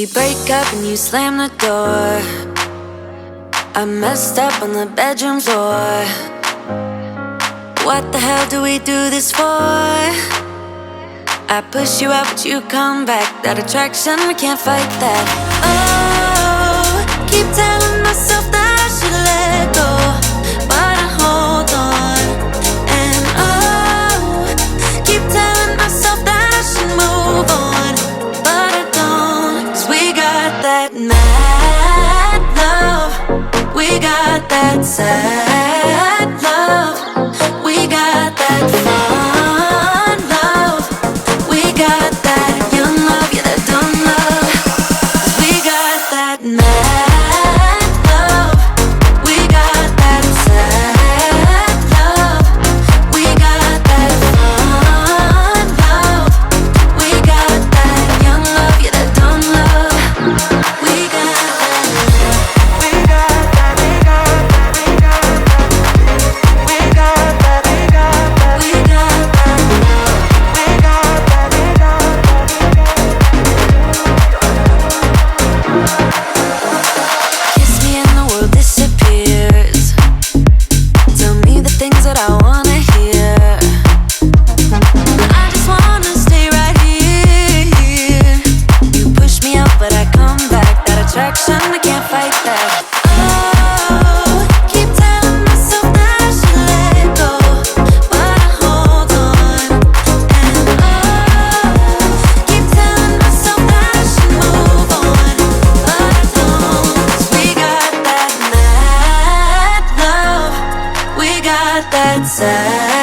We break up and you slam the door. I messed up on the bedroom floor. What the hell do we do this for? I push you out but you come back. That attraction, we can't fight that. Oh, keep telling myself that I should let go, but I hold on. And oh, keep telling myself that I should move on, but I don't. 'Cause we got that mad love, we got that sad love, we got that fun love, we got that young love, yeah, that dumb love. 'Cause we got that mad love, we got that sad love, we got that fun love, we got that young love, yeah, that dumb love. We got that, we got that, we got that, we got that, we got that, we got that, we got that, we got that, we got that. Kiss me and the world disappears. Tell me the things that I wanna hear. I just wanna stay right here. You push me out but I come back. That attraction, I can't fight that. Oh, keep telling myself that I should let go, but I hold on. And oh, keep telling myself that I should move on, but I don't. 'Cause we got that mad love, we got that sad